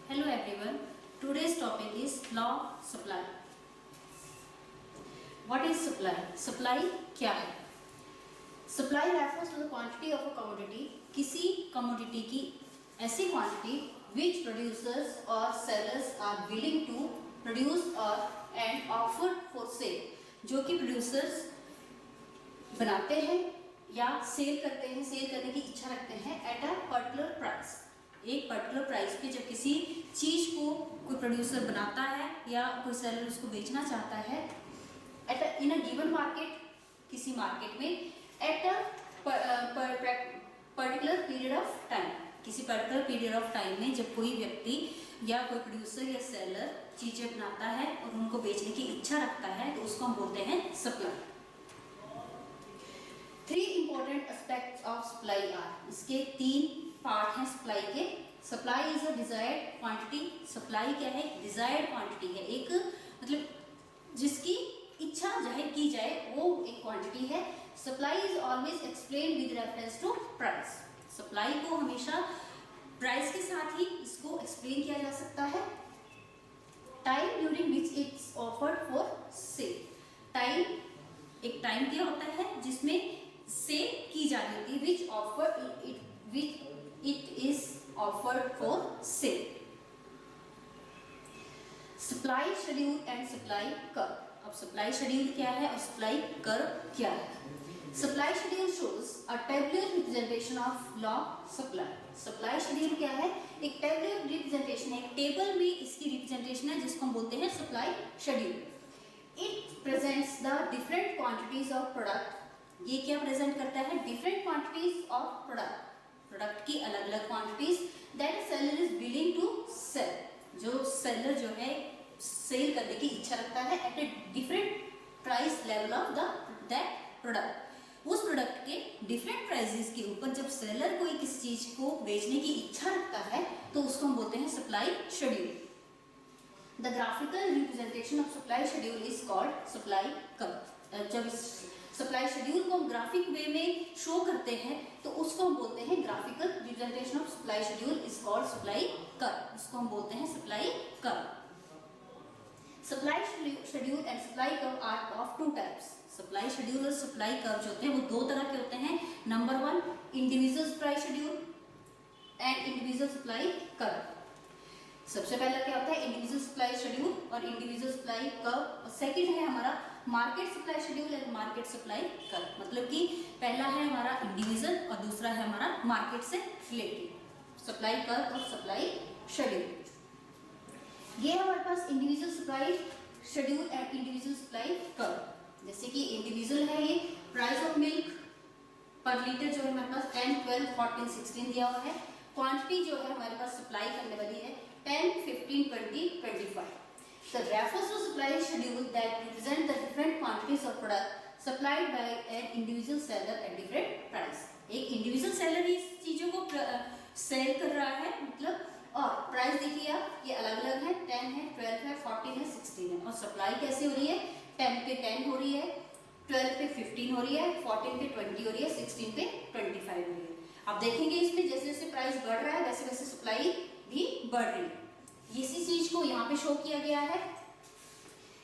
Hello everyone. Today's topic is law supply. What is supply? Supply क्या है? Supply refers to the quantity of a commodity. किसी commodity की ऐसी quantity which producers or sellers are willing to produce or and offer for sale. जो कि producers बनाते हैं या सेल करते हैं, सेल करने की इच्छा रखते हैं at a particular price. एक पर्टिकुलर प्राइस पे जब किसी चीज को कोई प्रोड्यूसर बनाता है या कोई सेलर उसको बेचना चाहता है at in a given market, किसी मार्केट में at a particular period of time, किसी पर्टिकुलर पीरियड ऑफ टाइम में जब कोई व्यक्ति या कोई प्रोड्यूसर या सेलर चीजें बनाता है और उनको बेचने की इच्छा रखता है तो उसको हम बोलते हैं supply. 3 important aspects of supply are, इसके 3 पार्ट हैं सप्लाई के। Supply is a desired quantity. Supply क्या है? डिजायर्ड क्वांटिटी है, एक मतलब जिसकी इच्छा जाहिर की जाए वो एक क्वांटिटी है। Supply is always explain with reference to price. Supply को हमेशा प्राइस के साथ ही इसको एक्सप्लेन किया जा सकता है। Time during which it's offered for sale. Time, एक टाइम क्या होता है जिसमें सेल की जा रही होती है, which offer it it is offered for sale. Supply schedule and supply curve. अब supply schedule क्या है और supply curve क्या है? Supply schedule shows a tabular representation of law supply. Supply schedule क्या है? एक tabular representation है, एक टेबल में इसकी representation है जिसको हम बोलते हैं supply schedule. It presents the different quantities of product. ये क्या present करता है? Different quantities of product. Product की अलग अलग quantities that seller is willing to sell, जो सेलर जो है सेल करने की इच्छा रखता है at a different price level of the that product. उस प्रोडक्ट के डिफरेंट प्राइसेस के ऊपर जब सेलर कोई किसी चीज को बेचने की इच्छा रखता है तो उसको हम बोलते हैं supply schedule. The graphical representation of supply schedule is called supply curve. जब इस सप्लाई शेड्यूल को हम ग्राफिक वे में शो करते हैं तो उसको हम बोलते हैं graphical representation of supply schedule is called supply curve. इसको हम बोलते हैं supply curve. Supply schedule and supply curve are of 2 types. Supply schedule और सप्लाई कर्व जो होते हैं वो 2 तरह के होते हैं। Number 1 individual supply schedule and individual supply curve. सबसे पहला क्या होता है? इंडिविजुअल सप्लाई शेड्यूल और इंडिविजुअल सप्लाई कर्व। और सेकंड है हमारा market supply schedule and market supply curve. मतलब कि पहला है हमारा इंडिविजुअल और दूसरा है हमारा मार्केट से रिलेटेड सप्लाई कर्व और सप्लाई शेड्यूल। ये हमारे पास individual supply schedule and individual supply curve. जैसे कि इंडिविजुअल है ये price of milk per litre जो है हमारे पास 10, 12, 14, 16 दिया हुआ है। क्वांटिटी जो है हमारे पास सप्लाई करने वाली है 10, 15, 20, 25. The refers to supply schedule that represent the different quantities of product supplied by an individual seller at different price. एक इंडिविजुअल सेलर ही इस चीजों को सेल कर रहा है, मतलब और प्राइस देखिए आप ये अलग अलग है, 10 है, 12 है, 14 है, 16 है। और सप्लाई कैसे हो रही है? 10 पे 10 हो रही है, 12 पे 15 हो रही है, 14 पे 20 हो रही है, 16 पे 25 हो रही है। आप देखेंगे इसमें जैसे जैसे प्राइस बढ़ रहा है वैसे वैसे सप्लाई भी बढ़ रही है। इसी चीज को यहाँ पे शो किया गया है।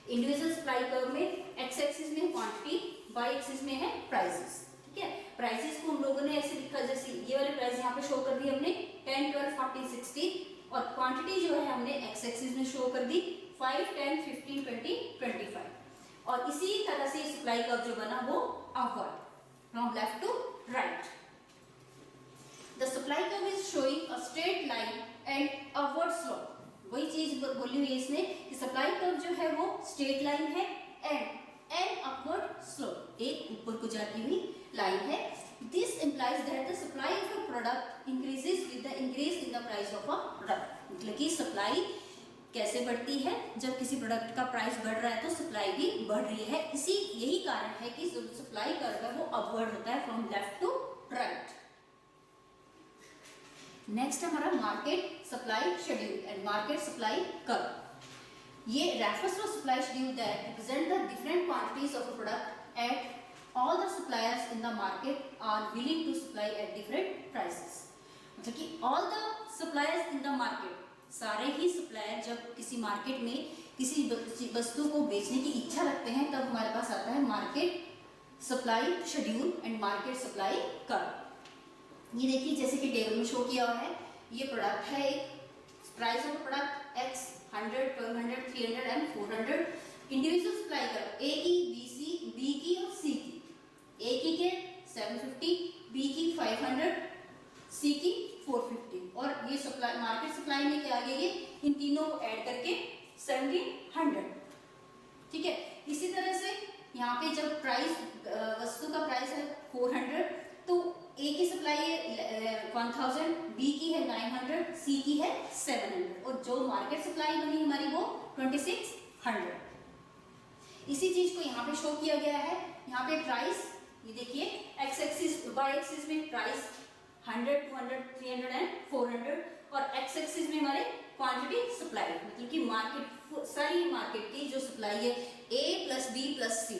इंडिविजुअल सप्लाई कर्व में एक्स एक्सिस में क्वांटिटी, वाई एक्सिस में है प्राइसेस। ठीक है, प्राइसेस को हम लोगों ने ऐसे लिखा, जैसे ये वाले प्राइस यहाँ पे शो कर दी हमने 10, 12, 14, 16 और क्वांटिटी जो है हमने एक्स एक्सिस में शो कर दी 5, 10, 15, 20, 25। और इसी तरह से सप्लाई कर्व जो बना वो upward from left to right. The supply curve is showing a straight line and upward slope. वही चीज बोली हुई है इसमें कि सप्लाई कर्व जो है वो स्ट्रेट लाइन है एंड अपवर्ड स्लोप, एक ऊपर को जाती हुई लाइन है। This implies that the supply of a product increases with the increase in the price of a product. मतलब कि सप्लाई कैसे बढ़ती है? जब किसी प्रोडक्ट का प्राइस बढ़ रहा है तो सप्लाई भी बढ़ रही है। यही कारण है कि सप्लाई कर्व है वो अपवर्ड होता है from left to right. Next हमारा market supply schedule and market supply curve. ये refers to supply schedule that represent the different quantities of a product at all the suppliers in the market are willing to supply at different prices. मतलब कि all the suppliers in the market, सारे ही supplier जब किसी market में किसी वस्तु को बेचने की इच्छा रखते हैं तब हमारे पास आता है market supply schedule and market supply curve. ये देखिए जैसे कि टेबल में शो किया हुआ है, ये प्रोडक्ट है, एक price of product X 100, 1200, 300 and 400। Individual supply curve A की, बी की और सी की। ए की के 750, बी की 500, सी की 450 और ये सप्लाई मार्केट सप्लाई में क्या आ गया, ये इन तीनों को ऐड करके 1700। ठीक है, इसी तरह से यहाँ पे जब प्राइस वस्तु का प्राइस है 400 तो ए की सप्लाई है 1000, बी की है 900, सी की है 700 और जो मार्केट सप्लाई बनी हमारी वो 2600। इसी चीज को यहाँ पे शो किया गया है। यहाँ पे प्राइस ये देखिए एक्स एक्सिस, वाई एक्सिस में प्राइस 100, 200, 300 एंड 400 और एक्स एक्सिस में हमारे क्वांटिटी सप्लाई, मतलब कि मार्केट सारी मार्केट की जो सप्लाई है ए प्लस बी प्लस सी,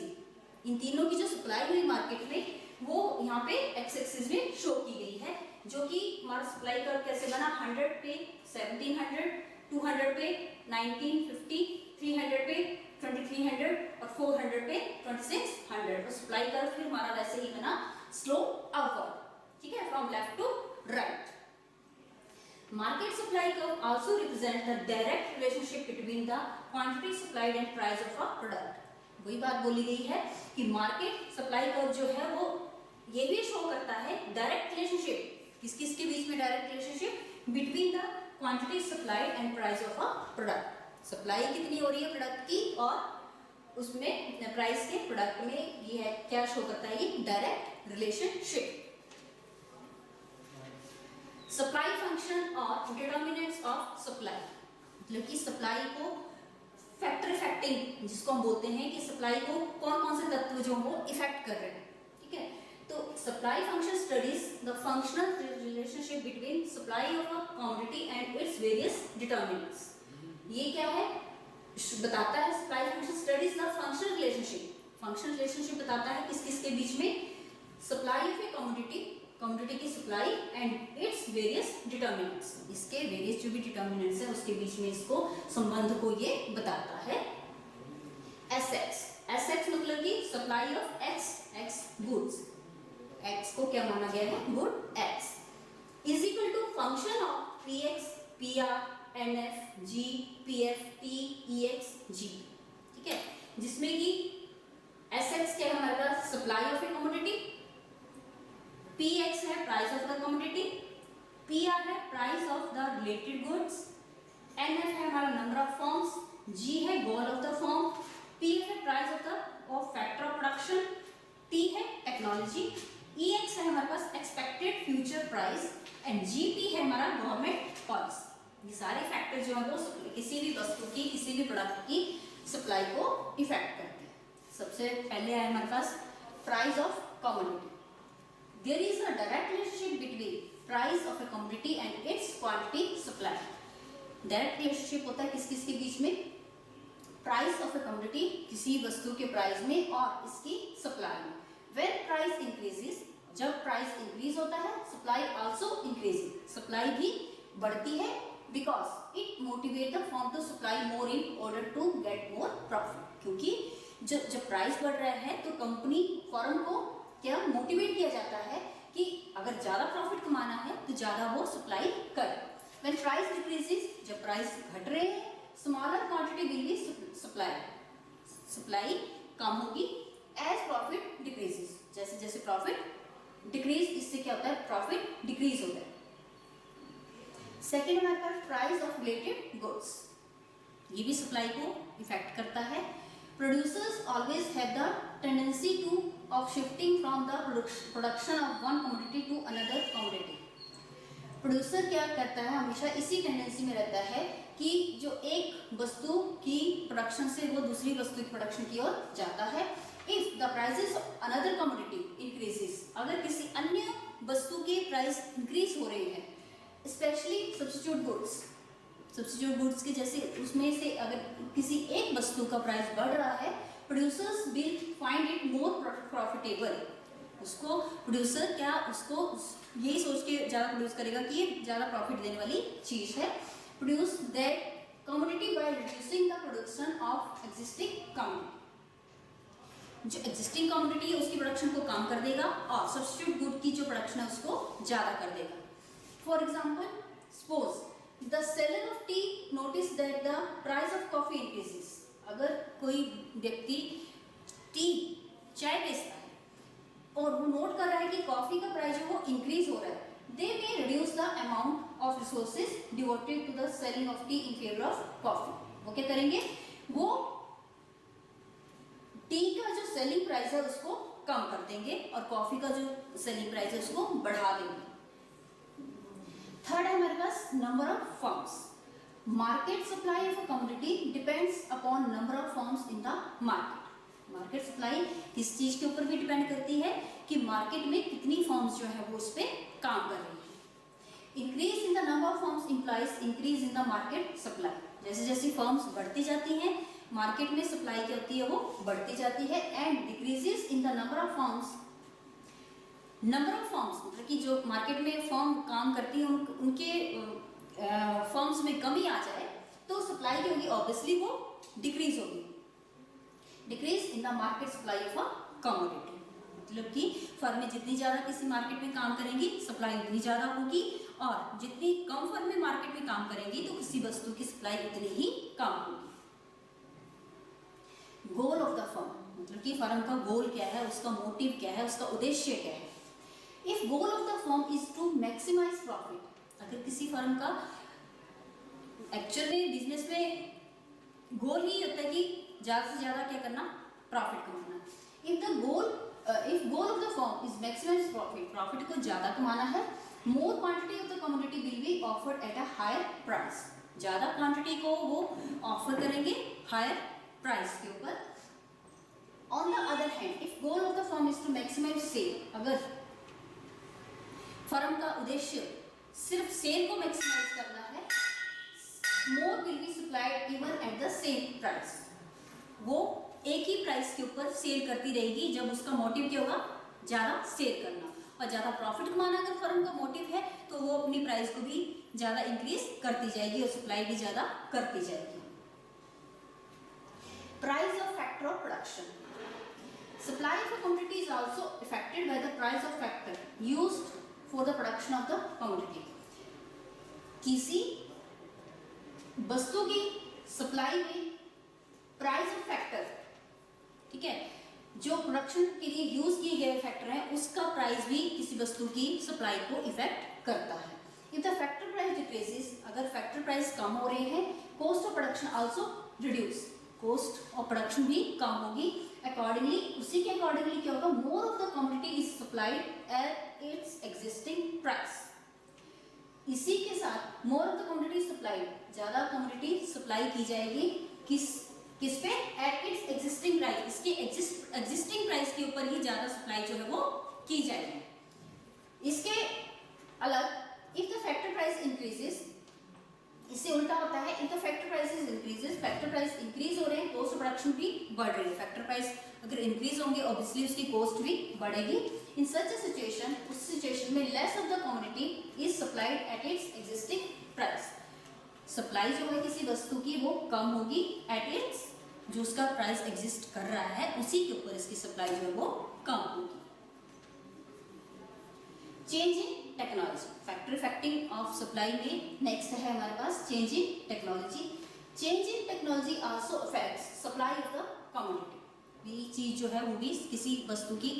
इन तीनों की जो सप्लाई हुई मार्केट में वो यहाँ पे एक्स एक्सिस में शो की गई है। जो कि हमारा सप्लाई कर्व कैसे बना, 100 पे 1700, 200 पे 1950, 300 पे 2300 और 400 पे 2600 और सप्लाई कर्व फिर हमारा वैसे ही बना स्लो अपवर्ड। ठीक है, from left to right. Market supply curve also represents the direct relationship between the quantity supplied and price of a product. वही बात बोली गई है कि मार्केट सप्लाई कर्व जो है वो ये भी शो करता है डायरेक्ट रिलेशनशिप, किस किस के बीच में direct relationship, between the quantity supplied and price of a product. Supply कितनी हो रही है प्रोडक्ट की और उसमें प्राइस के प्रोडक्ट में ये है क्या शो करता है, ये डायरेक्ट रिलेशनशिप। सप्लाई फंक्शन और डिटर्मिनेंट्स ऑफ सप्लाई, मतलब कि सप्लाई को फैक्टर इफेक्टिंग जिसको हम बोलते हैं कि सप्लाई को कौन कौन से तत्व जो वो इफेक्ट कर रहे हैं। ठीक है, तो supply function studies the functional relationship between supply of a commodity and its various determinants. ये क्या है, बताता है supply function studies the functional relationship. Functional relationship बताता है किस किस के बीच में, supply of a commodity, commodity की supply and its various determinants, इसके वेरियस जो भी डिटर्मिनेंट्स है उसके बीच में इसको संबंध को ये बताता है। एसएक्स मतलब कि supply of X goods, X को क्या माना गया है, good X is equal to function of P X, P R, N F, G, P F, T, E X, G. ठीक है, जिसमें कि एसएक्स क्या है हमारे पास, supply of a commodity, Px है price of the commodity, Pr है price of the related goods, Nf है हमारा नंबर ऑफ फॉर्म्स, G है goal of the firm, Pf है price of factor of production, T है technology, Ex है हमारे पास expected future price and Gp है हमारा गवर्नमेंट पॉलिसी। ये सारे फैक्टर जो है वो किसी भी वस्तु की, किसी भी प्रोडक्ट की सप्लाई को इफेक्ट करते हैं। सबसे पहले है हमारे पास price of commodity. There is a direct relationship between price of a commodity and its quantity supply. Direct relationship होता है किस किस के बीच में, price of a commodity किसी वस्तु के प्राइस में और इसकी सप्लाई में। When price increases, जब प्राइस इंक्रीज होता है, supply also increases, सप्लाई भी बढ़ती है because it motivates the firm to supply more in order to get more profit। क्योंकि जब प्राइस बढ़ रहा है तो कंपनी फर्म को क्या मोटिवेट किया जाता है कि अगर ज्यादा प्रॉफिट कमाना है तो ज्यादा वो सप्लाई करे। When price decreases, जब प्राइस घट रहे हैं, smaller quantity will be supply, supply कम होगी। एज प्रॉफिट डिक्रीजेस, जैसे जैसे प्रॉफिट डिक्रीज, इससे क्या होता है, प्रॉफिट डिक्रीज होता है। सेकेंड हमारे पास प्राइस ऑफ रिलेटेड गुड्स, ये भी सप्लाई को इफेक्ट करता है। Producers always have the tendency of shifting from the production of one commodity to another commodity। Producer क्या करता है, हमेशा इसी टेंडेंसी में रहता है कि जो एक वस्तु की प्रोडक्शन से वो दूसरी वस्तु की प्रोडक्शन की ओर जाता है। If the prices of another commodity increases, अगर किसी अन्य वस्तु के प्राइस इंक्रीज हो रहे हैं, specially substitute goods, substitute goods के जैसे उसमें से अगर किसी एक वस्तु का प्राइस बढ़ रहा है, producers will find it more profitable. उसको प्रोड्यूसर क्या उसको यही सोच के ज़्यादा प्रोड्यूस करेगा कि ये ज़्यादा प्रॉफिट देने वाली चीज़ है। produce that commodity by reducing the production of existing commodity. जो existing commodity है उसकी प्रोडक्शन को कम कर देगा और substitute good की जो प्रोडक्शन है उसको ज़्यादा कर देगा. For example, suppose the seller of tea notice that the price of coffee increases. अगर कोई व्यक्ति टी चाय बेचता है और वो नोट कर रहा है कि कॉफी का प्राइस जो वो इंक्रीज हो रहा है, they may reduce the amount of resources devoted to the selling of tea in favor of coffee. वो क्या करेंगे, वो टी का जो सेलिंग प्राइस है उसको कम कर देंगे और कॉफी का जो सेलिंग प्राइस है उसको बढ़ा देंगे. थर्ड है हमारे पास number of firms. Market supply of a commodity depends upon number of firms in the market. Market supply किस चीज के ऊपर भी डिपेंड करती है कि मार्केट में कितनी फर्म्स जो है वो उस पर काम कर रही है. Increase in the number of firms implies increase in the market supply. जैसे जैसे फर्म्स बढ़ती जाती हैं मार्केट में सप्लाई क्या होती है वो बढ़ती जाती है. And decreases in the number of firms. Number of firms मतलब कि जो मार्केट में फर्म काम करती है उनके फर्म्स में कमी आ जाए तो सप्लाई क्या होगी, ऑब्वियसली वो डिक्रीज होगी. Decrease in the market supply of a commodity मतलब कि फर्में जितनी ज़्यादा किसी मार्केट में काम करेंगी सप्लाई उतनी ज़्यादा होगी और जितनी कम फर्में मार्केट में काम करेंगी तो किसी वस्तु की सप्लाई उतनी ही कम होगी. गोल ऑफ द फर्म मतलब कि फर्म का गोल क्या है, उसका मोटिव क्या है, उसका उद्देश्य क्या है. If goal of the firm is to maximise profit. अगर किसी फर्म का एक्चुअल में बिजनेस में गोल ही होता है कि ज़्यादा से ज़्यादा क्या करना, प्रॉफिट कमाना. If goal of the firm is maximise profit, profit को ज़्यादा कमाना है, more quantity of the commodity will be offered at a higher price. ज़्यादा क्वांटिटी को वो ऑफर करेंगे हायर प्राइस के ऊपर. On the other hand if goal of the firm is to maximise sale, अगर फर्म का उद्देश्य सिर्फ सेल को मैक्सिमाइज करना है, more will be supplied even at the same price. वो एक ही प्राइस के ऊपर सेल करती रहेगी जब उसका मोटिव क्या होगा, ज़्यादा सेल करना और ज़्यादा प्रॉफिट कमाना. अगर फर्म का मोटिव है तो वो अपनी प्राइस को भी ज़्यादा इंक्रीज करती जाएगी और सप्लाई भी ज़्यादा करती जाएगी. Price of factor of production. Supply of a commodity is also affected by the price of factor used for the production of the commodity. किसी वस्तु की सप्लाई में प्राइस ऑफ फैक्टर, ठीक है, जो प्रोडक्शन के लिए यूज किए गए फैक्टर हैं उसका प्राइस भी किसी वस्तु की सप्लाई को इफेक्ट करता है. If the factor price decreases, अगर फैक्टर प्राइस कम हो रहे हैं, cost of production also reduce, cost of production भी कम होगी. अकॉर्डिंगली उसी के अकॉर्डिंगली क्या होगा, more of the commodity is supplied eight its existing price. इसी के साथ more of the commodity supplied, ज़्यादा कमोडिटी सप्लाई की जाएगी किस पे, एट इट्स एग्जिस्टिंग प्राइस. इसके एग्जिस्टिंग प्राइस के ऊपर ही ज़्यादा सप्लाई जो है वो की जाएगी. इसके अलग if the factor price increases, इससे उल्टा होता है. If the factor price increases, factor price increase हो रहे हैं, कॉस्ट ऑफ प्रोडक्शन भी बढ़ रही है. फैक्टर प्राइस अगर इंक्रीज होंगे ऑब्वियसली उसकी कॉस्ट भी बढ़ेगी. इन सच अ सिचुएशन, उस सिचुएशन में less of the commodity is supplied eight its existing price. Supply जो है किसी वस्तु की वो कम होगी एट इट्स, जो उसका प्राइस एग्जिस्ट कर रहा है उसी के ऊपर इसकी सप्लाई जो है वो कम होगी. Change in technology. Factor affecting of supply में नेक्स्ट है हमारे पास change in technology. Change in technology also affects supply of the commodity. ये चीज जो है वो भी किसी वस्तु की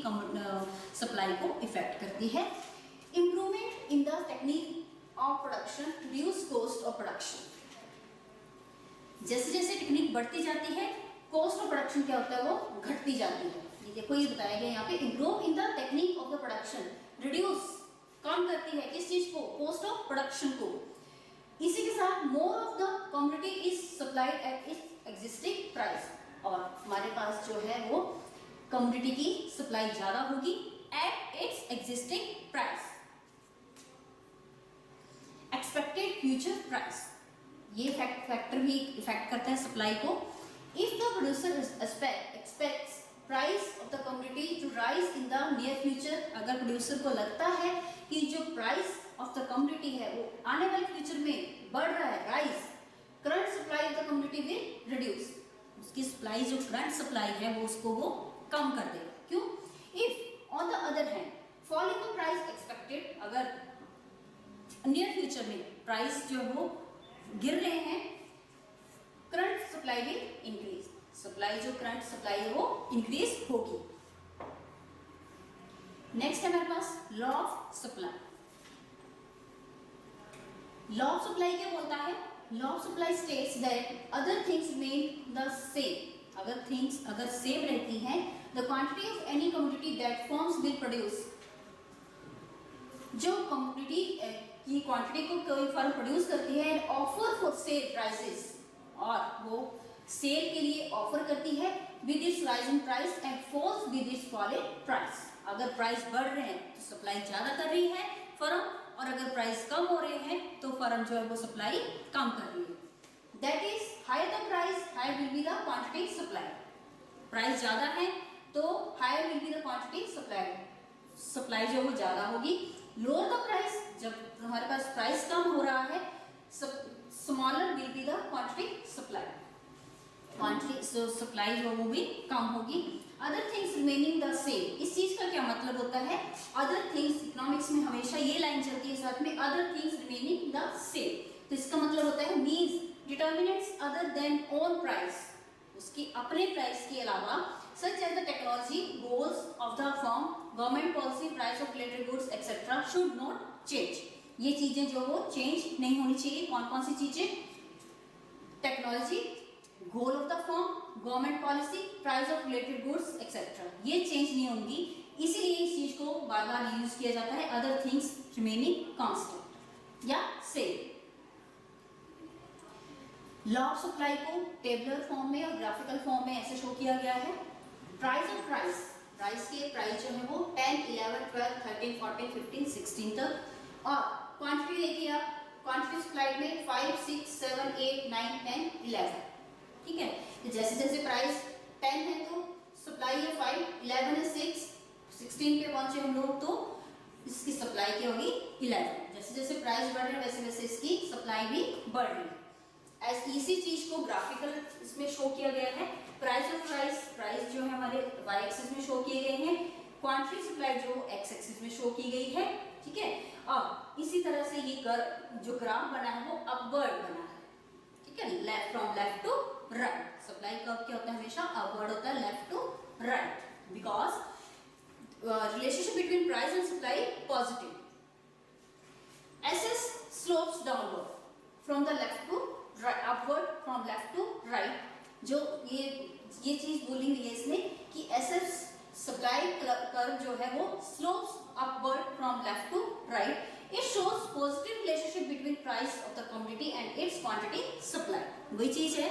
सप्लाई को इफेक्ट करती है. Improvement in the technique of production reduce cost of production. जैसे जैसे टेक्निक बढ़ती जाती है कॉस्ट ऑफ प्रोडक्शन क्या होता है वो घटती जाती है. ये देखो ये बताया गया यहाँ पे, improve in the technique of the production, reduce कम करती है किस चीज को, कॉस्ट ऑफ प्रोडक्शन को. इसी के साथ more of the commodity is supplied eight its existing price. और हमारे पास जो है वो कमोडिटी की सप्लाई ज्यादा होगी at its existing price. Expected future price, ये फैक्टर भी इफेक्ट करता है सप्लाई को. If the producer expects price of the commodity to rise in the near future, अगर प्रोड्यूसर को लगता है कि जो प्राइस ऑफ द कमोडिटी है वो आने वाले फ्यूचर में बढ़ रहा है, rise, current supply of the community will reduce, उसकी सप्लाई जो करंट सप्लाई है वो उसको वो कम कर देगा। क्यों? If on the other hand fall in the price expected, अगर नियर फ्यूचर में प्राइस जो वो गिर रहे हैं, current supply will increase, supply जो करंट सप्लाई है वो इंक्रीज होगी। नेक्स्ट है हमारे पास law of supply. Law of supply क्या बोलता है? Law of supply states that other things remain the same, अगर थिंग्स अगर सेम रहती हैं, the quantity of any commodity that firms will produce, जो कमोडिटी की क्वांटिटी को कोई फर्म प्रोड्यूस करती है, ऑफर फॉर सेल प्राइसेस, और वो सेल के लिए ऑफर करती है with its rising price and falls with its falling price, अगर प्राइस बढ़ रहे हैं तो सप्लाई ज्यादा कर रही है फर्म, और अगर प्राइस कम हो रहे हैं तो फर्म जो है वो सप्लाई कम कर रही है। That is higher the price higher will be the quantity supply, price ज्यादा है तो higher will be the quantity supply, supply जो वो ज्यादा होगी। लोअर द प्राइस, जब हमारे पास प्राइस कम हो रहा है, smaller will be the quantity supply, quantity supply जो वो भी कम होगी। Other things remaining the same, इस चीज का क्या मतलब होता है? अदर थिंग्स, इकोनॉमिक्स में हमेशा ये लाइन चलती है साथ में, other things remaining the same, तो इसका मतलब होता है means determinants other than own price, उसकी अपने प्राइस के अलावा, such as the technology, goals of the firm, government policy, price of related goods etcetera should not change, ये चीजें जो वो चेंज नहीं होनी चाहिए। कौन कौन सी चीजें? Technology, goal of the firm, government policy, price of related goods etcetera, ये चेंज नहीं होंगी, इसीलिए इस चीज को बार बार यूज किया जाता है, अदर थिंग्स रिमेनिंग कांस्टेंट या सेम। लॉ ऑफ सप्लाई को टेबुलर फॉर्म में और ग्राफिकल फॉर्म में ऐसे शो किया गया है। प्राइस ऑफ प्राइस, प्राइस के प्राइस जो है वो 10, 11, 12, 13, 14, 15, 16 तक, और क्वांटिटी देखिए आप, क्वांटिटी सप्लाइड में 5, 6, 7, 8, 9, 10, 11, ठीक है। तो जैसे जैसे प्राइस 10 है तो सप्लाई है 5, 11 है 6, 16 पे पहुंचे हम लोग तो इसकी सप्लाई क्या होगी 11, जैसे जैसे प्राइस बढ़ रहे हैं वैसे वैसे इसकी सप्लाई भी बढ़ रही है। इसी चीज को ग्राफिकल इसमें शो किया गया है। प्राइस ऑफ प्राइस, प्राइस जो है हमारे y एक्सिस में शो किए गए हैं, क्वांटिटी सप्लाई जो x एक्सिस में शो की गई है, ठीक है। और इसी तरह से ये जो ग्राफ बना है वो अपवर्ड बना है, ठीक है, left from left to right. Supply curve क्या होता है? हमेशा अपवर्ड होता है, left to right, because relationship between price and supply positive. SS slopes downward from the left to right, upward from left to right. जो ये चीज बोली हुई है इसमें कि एसएस सप्लाई कर्व जो है वो slopes upward from left to right. It shows positive relationship between price of the commodity and its quantity supply। वही चीज है,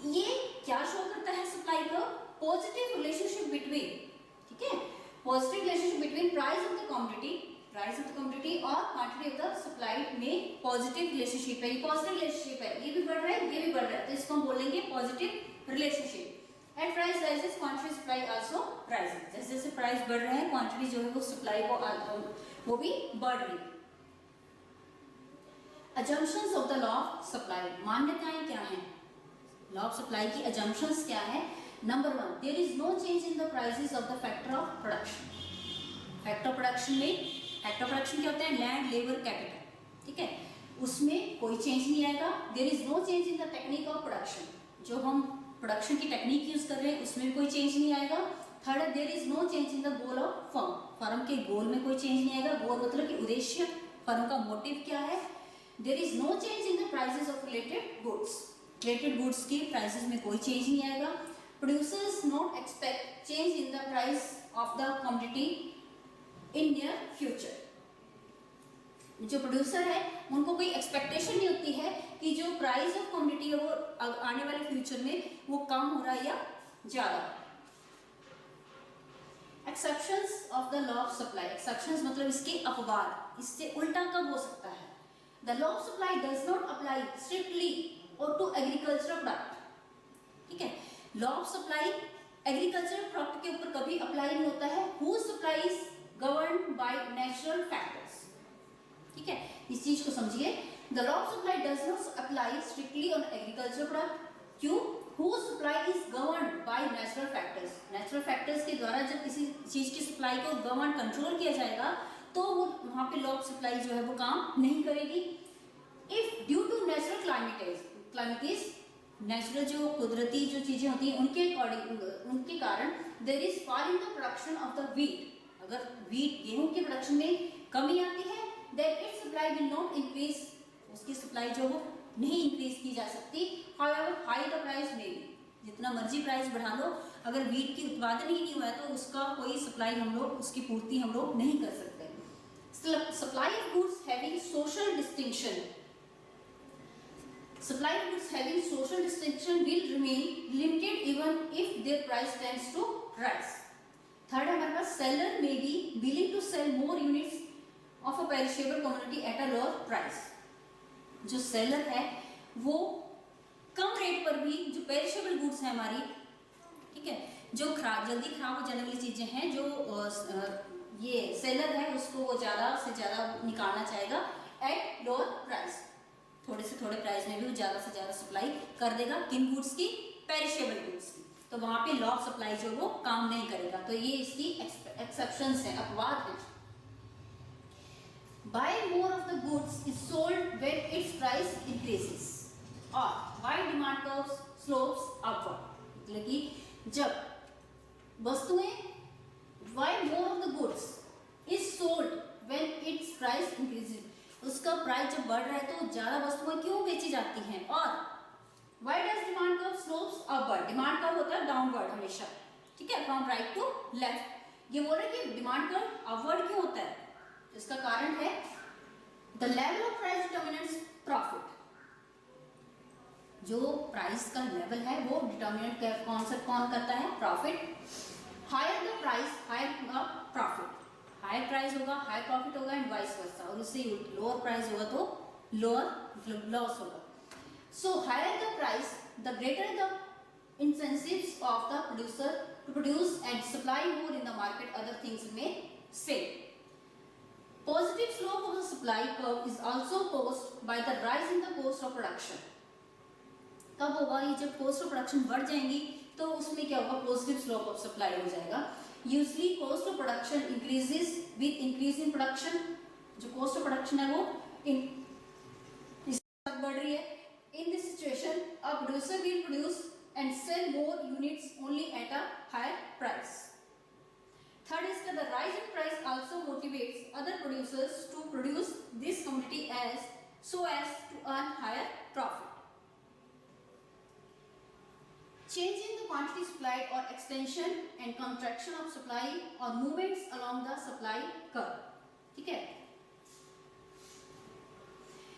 ये क्या शो करता है सप्लाई का? पॉजिटिव रिलेशनशिप बिटवीन, ठीक है, positive relationship between price of the commodity और क्वांटिटी ऑफ द सप्लाई में पॉजिटिव रिलेशनशिप है, ये पॉजिटिव रिलेशनशिप है, ये भी बढ़ रहा है, ये भी बढ़ रहा है, तो इसको हम बोलेंगे positive relationship. At price rises quantity supply also rises, जैसे जैसे प्राइस बढ़ रहे हैं क्वांटिटी जो है वो सप्लाई वो भी बढ़ रही है। Assumptions of the law of supply, मान्यताएं क्या हैं लॉ ऑफ सप्लाई की? अजम्पशंस क्या है? Number 1, there is no change in the prices of the factor of production. Factor of production में, फैक्टर ऑफ प्रोडक्शन क्या होता है? लैंड, लेबर, कैपिटल, ठीक है, उसमें कोई चेंज नहीं आएगा। There is no change in the technique of production, जो हम प्रोडक्शन की टेक्निक यूज कर रहे हैं उसमें भी कोई चेंज नहीं आएगा। Third, there is no change in the goal of firm, firm के गोल में कोई चेंज नहीं आएगा। गोल मतलब कि उद्देश्य, फर्म का मोटिव क्या है। There is no change in the prices of related goods, related goods की प्राइसेस में कोई चेंज नहीं आएगा। Producers not expect change in the price of the commodity in near future, जो प्रोड्यूसर है उनको कोई एक्सपेक्टेशन नहीं होती है कि जो प्राइस ऑफ कमोडिटी है वो आने वाले फ्यूचर में वो कम हो रहा है या ज्यादा। Exceptions of the law of supply, exceptions मतलब इसके अपवाद, इससे उल्टा कब हो सकता है? The law of supply does not apply strictly और टू एग्रीकल्चरल प्रोडक्ट, ठीक है, law of supply agricultural product के ऊपर कभी अप्लाई नहीं होता है। Whose supply is governed by natural factors, ठीक है, इस चीज को समझिए। The law of supply does not apply strictly on agriculture product. क्यों? whose supply is governed by natural factors। Natural factors के द्वारा जब किसी चीज की सप्लाई को गवर्न कंट्रोल किया जाएगा तो वो वहां पे लॉ ऑफ सप्लाई जो है वो काम नहीं करेगी। If due to natural calamities, natural जो कुदरती जो चीजें होती हैं उनके अकॉर्डिंग, उनके कारण there is fall in the production of the wheat. अगर व्हीट गेहूं के प्रोडक्शन में कमी आती है then its supply will not increase, उसकी सप्लाई जो वो नहीं इंक्रीज की जा सकती। हाउएवर हाई द प्राइस में भी, जितना मर्जी प्राइस बढ़ा लो, अगर व्हीट की उत्पादन ही नहीं हुआ है तो उसका कोई सप्लाई हम लोग, उसकी पूर्ति हम लोग नहीं कर सकते। Supply of goods having social distinction, supply of goods having social distinction will remain limited even if their price tends to rise। Third हमारे पास seller may be willing to sell more units of a perishable commodity at a lower price। जो seller है वो कम rate पर भी जो perishable goods है हमारी, ठीक है, जो जल्दी खराब हो जाने वाली चीजें हैं, जो ये सेलर है उसको वो ज्यादा से ज्यादा निकालना चाहेगा एट लोअर प्राइस। थोड़े से थोड़े प्राइस में भी वो ज्यादा से ज्यादा सप्लाई कर देगा किन गुड्स की? पेरिशेबल गुड्स की। तो वहां पे लॉ ऑफ सप्लाई जो वो काम नहीं करेगा। तो ये इसकी एक्सेप्शंस है, अपवाद है। Buy more of the goods is sold when its price increases or why demand curve slopes upward। मतलब कि जब वस्तुएं buy more of the goods is sold when its price increases, उसका प्राइस जब बढ़ रहा है तो ज्यादा वस्तुएं क्यों बेची जाती हैं। और why does demand curve slopes upward, demand curve होता है डाउनवर्ड हमेशा, ठीक है, फ्रॉम राइट टू लेफ्ट। ये बोल रहे कि डिमांड कर्व अपवर्ड क्यों होता है? इसका कारण है the level of price determines profit. जो प्राइस का लेवल है वो डिटर्मिनेट कौन करता है? Profit. Higher the price higher profit, higher price होगा हायर प्रॉफिट होगा एंड वाइस वर्सा। और उससे लोअर प्राइस होगा तो लोअर मतलब लॉस होगा। So higher the price the greater the incentives of the producer to produce and supply more in the market, other things may say। Positive slope of the supply curve is also caused by the rise in the cost of production। कब होगा ये? जब cost of production बढ़ जाएंगी तो उसमें क्या होगा? पॉजिटिव स्लोप ऑफ सप्लाई हो जाएगा। Usually cost of production increases with increase in production. जो कॉस्ट ऑफ प्रोडक्शन है वो बढ़ रही है। In this situation a producer will produce and sell more units only at a higher price। Third is that the rise in price also motivates other producers to produce this commodity so as to earn higher profit। Change in the quantity supplied or extension and contraction of supply or movements along the supply curve, ठीक है।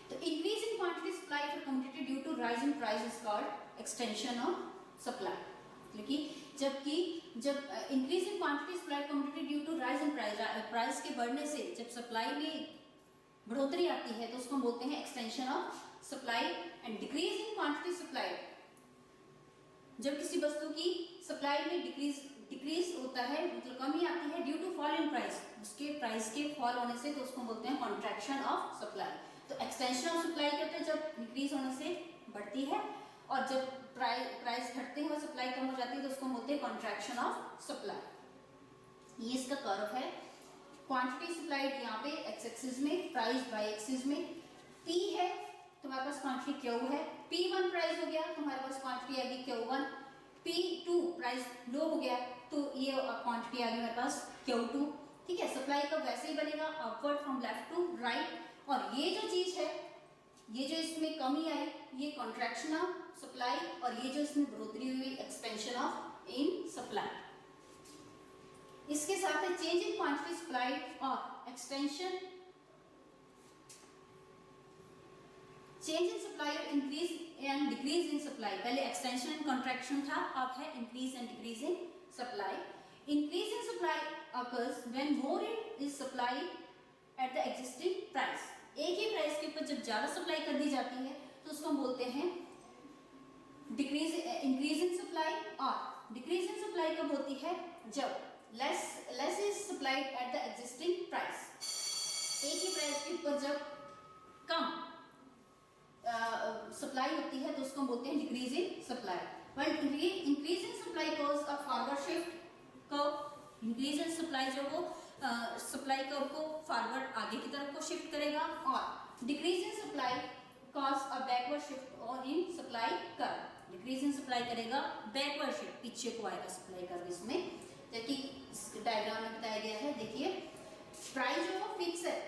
तो increase in quantity supply for commodity due to rise in price is called extension of supply। जबकि जब increase in quantity supply commodity due to rise in price, price के बढ़ने से जब supply में बढ़ोतरी आती है तो उसको बोलते हैं extension of supply। and decrease in quantity supply, जब किसी वस्तु की सप्लाई में डिक्रीज होता है मतलब कमी आती है due to fall in price, उसके प्राइस के फॉल होने से, तो उसको बोलते हैं कॉन्ट्रैक्शन ऑफ सप्लाई। तो एक्सटेंशन ऑफ सप्लाई कहते हैं जब इंक्रीज होने से बढ़ती है, और जब प्राइस घटते हुए सप्लाई कम हो जाती है तो उसको बोलते हैं कॉन्ट्रैक्शन ऑफ सप्लाई। ये इसका कर्व है। क्वांटिटी सप्लाइड यहाँ पे एक्स एक्सिस में, प्राइस वाई एक्सिस में। पी है तुम्हारे पास क्वांटिटी क्यू है, P1 प्राइस हो गया तुम्हारे पास क्वांटिटी आ गई Q1। P2 प्राइस लो हो गया तो ये क्वांटिटी आ गई मेरे पास Q2, ठीक है। सप्लाई का वैसे ही बनेगा upward from left to right. और ये जो चीज है, ये जो इसमें कमी आई ये कॉन्ट्रैक्शन ऑफ सप्लाई, और ये जो इसमें बढ़ोतरी हुई एक्सपेंशन ऑफ इन सप्लाई। इसके साथ है चेंज इन क्वांटिटी सप्लाई और एक्सटेंशन, चेंज इन सप्लाई और increase and decrease in supply. पहले एक्सटेंशन एंड कॉन्ट्रैक्शन था, अब है increase and decrease in supply. Increase in supply occurs when more is supplied at the existing price। एक ही price के ऊपर जब ज्यादा सप्लाई कर दी जाती है तो उसको हम बोलते हैं डिक्रीज इंक्रीज इन सप्लाई। और डिक्रीज इन सप्लाई कब होती है? जब less is supplied at the existing price. एक ही प्राइस के ऊपर जब कम सप्लाई होती है तो उसको हम बोलते हैं decrease in supply. But increase in supply cause a forward shift curve. Increase in supply जो वो सप्लाई कर्व को फॉरवर्ड आगे की तरफ को शिफ्ट करेगा, और decrease in supply cause a backward shift और in supply curve. Decrease in supply करेगा बैकवर्ड शिफ्ट, पीछे को आएगा सप्लाई कर्व इसमें, जबकि डायग्राम में बताया गया है। देखिए प्राइस जो वो फिक्स है,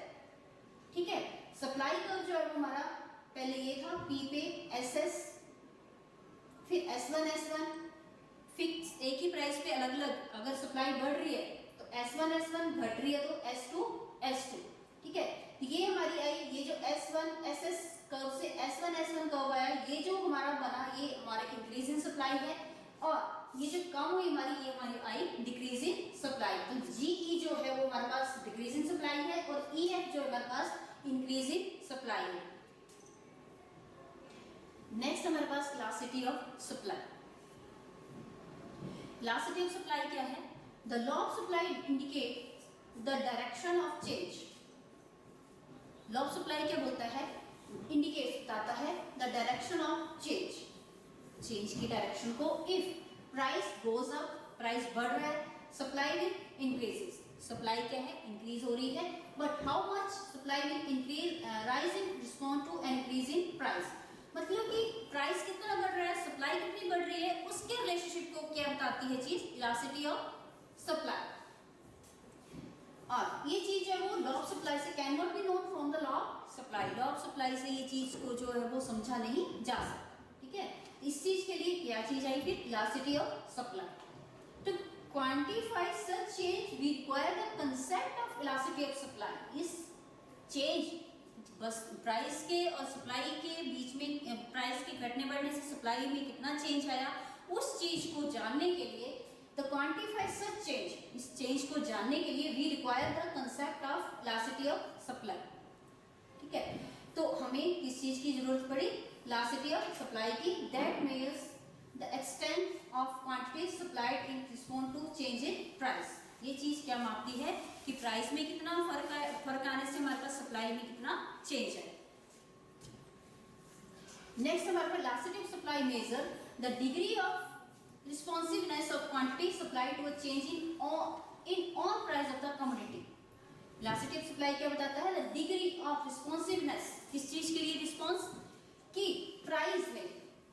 ठीक है। सप्लाई कर्व जो है वो हमारा पहले ये था P पे SS, फिर S1 फिक्स एक ही प्राइस पे अलग अलग, अगर सप्लाई बढ़ रही है तो S1 घट रही है तो S2, ठीक है। तो ये हमारी आई, ये जो S1 SS कर्व से S1 कर्व आया, ये जो हमारा बना ये हमारा इंक्रीज इन सप्लाई है, और ये जो कम हुई हमारी ये हमारी आई डिक्रीज इन सप्लाई। तो GE जो है वो हमारे पास डिक्रीज इन सप्लाई है, और EF जो हमारे पास इंक्रीज इन सप्लाई है। नेक्स्ट हमारे पास elasticity of supply. Elasticity of supply क्या है? The law of supply indicate the direction of change. Law of supply क्या बोलता है? इंडिकेट बताता है the direction of change, change की डायरेक्शन को। If price goes up, price बढ़ रहा है, सप्लाई विल इंक्रीजेस, सप्लाई क्या है? इंक्रीज हो रही है। But how much supply will increase rise in respond to increase in price. मतलब कि प्राइस कितना बढ़ रहा है, सप्लाई कितनी बढ़ रही है, उसके रिलेशनशिप को क्या बताती है चीज? Elasticity of supply. और ये चीज है वो लॉ ऑफ सप्लाई से can not be known from the law of supply. Law of supply से ये चीज को जो है वो समझा नहीं जा सकता, ठीक है। इस चीज के लिए क्या चीज आई फिर? Elasticity of supply. To quantify such change we require the concept of elasticity of supply. इस चेंज बस प्राइस के और सप्लाई के बीच में, प्राइस के घटने बढ़ने से सप्लाई में कितना चेंज आया, उस चीज को जानने के लिए द क्वांटिफाई सच चेंज, इस चेंज को जानने के लिए we require the concept of elasticity of supply, ठीक है। तो हमें किस चीज की जरूरत पड़ी? इलास्टिसिटी ऑफ सप्लाई की, that measures the extent of quantity supplied in response to change in price. ये चीज क्या मापती है कि प्राइस में कितना फर्क आने से हमारे पास सप्लाई में कितना चेंज है। नेक्स्ट हमारे पास elasticity of supply measure the degree of responsiveness of quantity supply to a change in on price of the commodity. Elasticity of supply क्या बताता है? द डिग्री ऑफ रिस्पॉन्सिवनेस, किस चीज के लिए रिस्पॉन्स? की प्राइस में,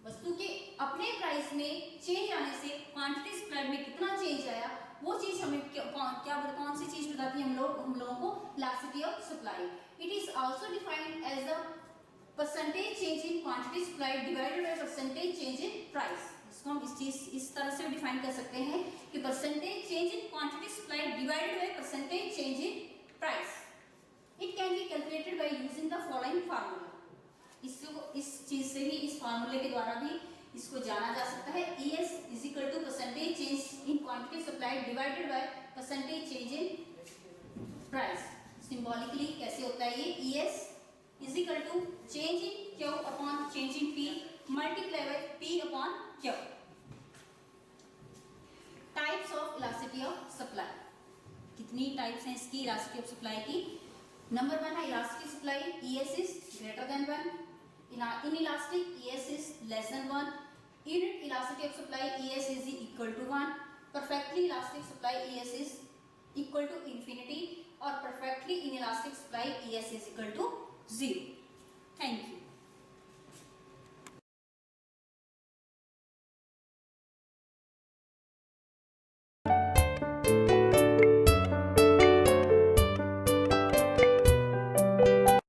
वस्तु के अपने प्राइस में चेंज आने से क्वांटिटी सप्लाई में कितना चेंज आया, वो चीज हमें कौन सी चीज बताती है हम लोगों को? Elasticity of supply. It is also defined as the percentage change in quantity supply divided by percentage change in price. इसको हम इस तरह से डिफाइन कर सकते हैं कि percentage change in quantity supply divided by percentage change in price. It can be calculated by using the following formula. इस चीज से भी, इस फार्मूले के द्वारा भी इसको जाना जा सकता है। ES is equal to percentage change in quantity supply divided by percentage change in price. Symbolically कैसे होता है ये? ES is equal to change in Q upon change in P multiply by P upon Q। Types of elasticity of supply. कितनी types हैं इसकी elasticity of supply की? Number 1 है elastic supply, ES is greater than 1। Inelastic, ES is less than 1. Inelastic of supply, ES is equal to 1. Perfectly elastic supply, ES is equal to infinity, और perfectly inelastic supply, ES is equal to 0.